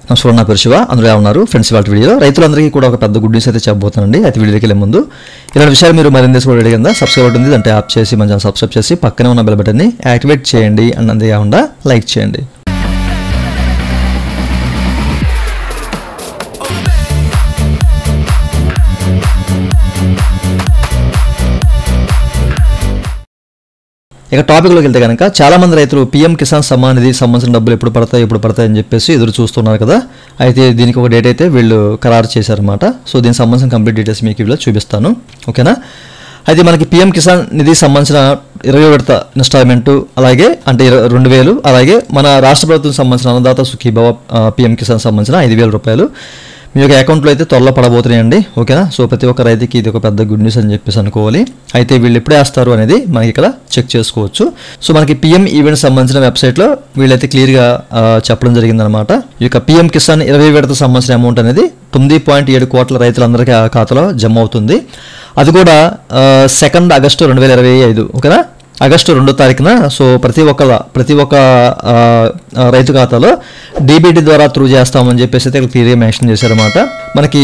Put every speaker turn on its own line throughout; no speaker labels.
నమస్కారం, నా పేరు శివ. అందరూ ఉన్నారు ఫ్రెండ్స్. వాళ్ళ వీడియోలో రైతులందరికీ కూడా ఒక పెద్ద గుడ్ న్యూస్ అయితే చెప్పబోతానండి. అయితే వీడియోకి వెళ్ళే ముందు ఇలాంటి విషయాలు మీరు మరింత తెలుసుకోవడం కింద సబ్స్క్రైబ్ ఉంటుంది, అంటే యాప్ చేసి మంచిగా సబ్స్క్రైబ్ చేసి పక్కనే ఉన్న బెల్ బటన్ని యాక్టివేట్ చేయండి. అన్నది కాకుండా లైక్ చేయండి. ఇక టాపిక్లోకి వెళ్తే కనుక చాలామంది రైతులు పీఎం కిసాన్ సమ్మాన్ నిధి సంబంధించిన డబ్బులు ఎప్పుడు పడతాయి అని చెప్పేసి ఎదురు చూస్తున్నారు కదా. అయితే దీనికి ఒక డేట్ అయితే వీళ్ళు ఖరారు చేశారన్నమాట. సో దీనికి సంబంధించిన కంప్లీట్ డీటెయిల్స్ మీకు వీళ్ళు చూపిస్తాను, ఓకేనా. అయితే మనకి పీఎం కిసాన్ నిధి సంబంధించిన 20వ విడత ఇన్స్టాల్మెంటు, అలాగే అంటే 2,000, అలాగే మన రాష్ట్ర ప్రభుత్వం సంబంధించిన అన్నదాత సుఖీభవ పీఎం కిసాన్ సంబంధించిన 5,000 రూపాయలు మీ యొక్క అకౌంట్లో అయితే త్వరలో పడబోతున్నాయండి, ఓకేనా. సో ప్రతి ఒక్క రైతుకి ఇది ఒక పెద్ద గుడ్ న్యూస్ అని చెప్పేసి అనుకోవాలి. అయితే వీళ్ళు ఎప్పుడు వేస్తారు అనేది మనకి ఇక్కడ చెక్ చేసుకోవచ్చు. సో మనకి పీఎం ఈవెంట్ సంబంధించిన వెబ్సైట్లో వీళ్ళైతే క్లియర్గా చెప్పడం జరిగిందనమాట. ఈ యొక్క పీఎం కిసాన్ 20వ విడత సంబంధించిన అమౌంట్ అనేది 9.7 కోట్ల రైతులందరికీ ఆ ఖాతాలో జమ అవుతుంది. అది కూడా 2 ఆగస్టు 2025, ఓకేనా. ఆగస్టు 2వ తారీఖున. సో ప్రతి ఒక్క రైతు ఖాతాలో డీబీటీ ద్వారా త్రూ చేస్తామని చెప్పేసి అయితే క్లియర్గా మెన్షన్ చేశారన్నమాట. మనకి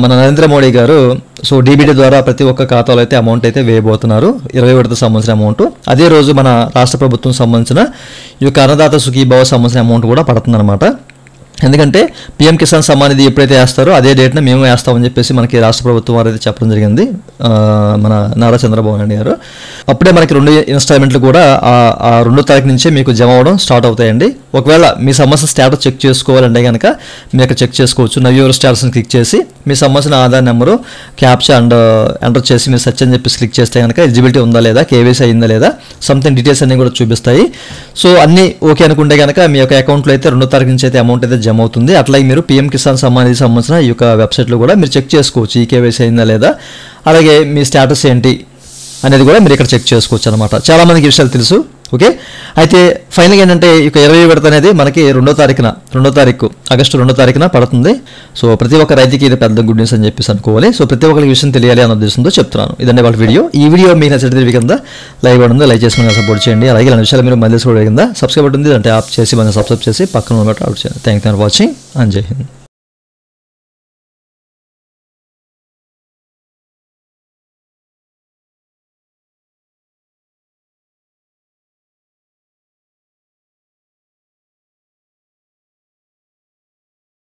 మన నరేంద్ర మోడీ గారు సో డీబీటీ ద్వారా ప్రతి ఒక్క ఖాతాలో అయితే అమౌంట్ అయితే వేయబోతున్నారు. 20 విడత సంబంధించిన అమౌంట్. అదే రోజు మన రాష్ట్ర ప్రభుత్వం సంబంధించిన ఈ యొక్క అన్నదాత సుఖీభవ సంబంధించిన అమౌంట్ కూడా పడుతుందన్నమాట. ఎందుకంటే పీఎం కిసాన్ సమ్మాన్ నిధి ఎప్పుడైతే వేస్తారో అదే డేట్న మేము వేస్తామని చెప్పేసి మనకి రాష్ట్ర ప్రభుత్వం వారు అయితే చెప్పడం జరిగింది, మన నారా చంద్రబాబు నాయుడు గారు. అప్పుడే మనకి 2 ఇన్స్టాల్మెంట్లు కూడా ఆ 2వ తారీఖు నుంచే మీకు జమ అవ్వడం స్టార్ట్ అవుతాయండి. ఒకవేళ మీ సంబంధించిన స్టేటస్ చెక్ చేసుకోవాలంటే కనుక మీరు చెక్ చేసుకోవచ్చు. నవ్ యువర్ స్టేటస్ని క్లిక్ చేసి మీ సంబంధించిన Aadhaar number captcha and enter చేసి మీరు సెర్చ్ అని చెప్పేసి క్లిక్ చేస్తే కనుక ఎలిజిబిలిటీ ఉందా లేదా, కేవైసీ అయిందా లేదా, సంథింగ్ డీటెయిల్స్ అన్నీ కూడా చూపిస్తాయి. సో అన్నీ ఓకే అనుకుంటే కనుక మీ యొక్క అకౌంట్లో అయితే 2వ తారీఖు నుంచి అయితే అమౌంట్ అయితే జమ అవుతుంది. అట్లాగే మీరు పీఎం కిసాన్ సమ్మాన్ నిధి సంబంధించిన ఈ యొక్క వెబ్సైట్లో కూడా మీరు చెక్ చేసుకోవచ్చు ఈ కేవైసీ అయిందా లేదా, అలాగే మీ స్టేటస్ ఏంటి అనేది కూడా మీరు ఇక్కడ చెక్ చేసుకోవచ్చు అనమాట. చాలామందికి విషయాలు తెలుసు, ఓకే. అయితే ఫైనల్గా ఏంటంటే ఇక 20వ విడత అనేది మనకి 2వ తారీఖు ఆగస్టు 2వ తారీఖున పడుతుంది. సో ప్రతి ఒక్క రైతుకి ఇది పెద్ద గుడ్ న్యూస్ అని చెప్పేసి అనుకోవాలి. సో ప్రతి ఒక్కరికి విషయం తెలియాలి అన్న ఉద్దేశంతో చెప్తున్నాను. ఇదండి వాళ్ళ వీడియో. ఈ వీడియో మీకు నచ్చితే కింద లైక్ ఉంది, లైక్ చేసుకుని సపోర్ట్ చేయండి. అలాగే ఇలాంటి విషయాలు మీరు మళ్ళీ చూడడం కింద సబ్స్క్రైబ్ ఉంటుంది, అంటే యాప్ చేసి మనం సబ్స్క్రైబ్ చేసి పక్కన ఉన్నట్టు అవుట్ చేయండి. Thank you for watching and జై హింద్.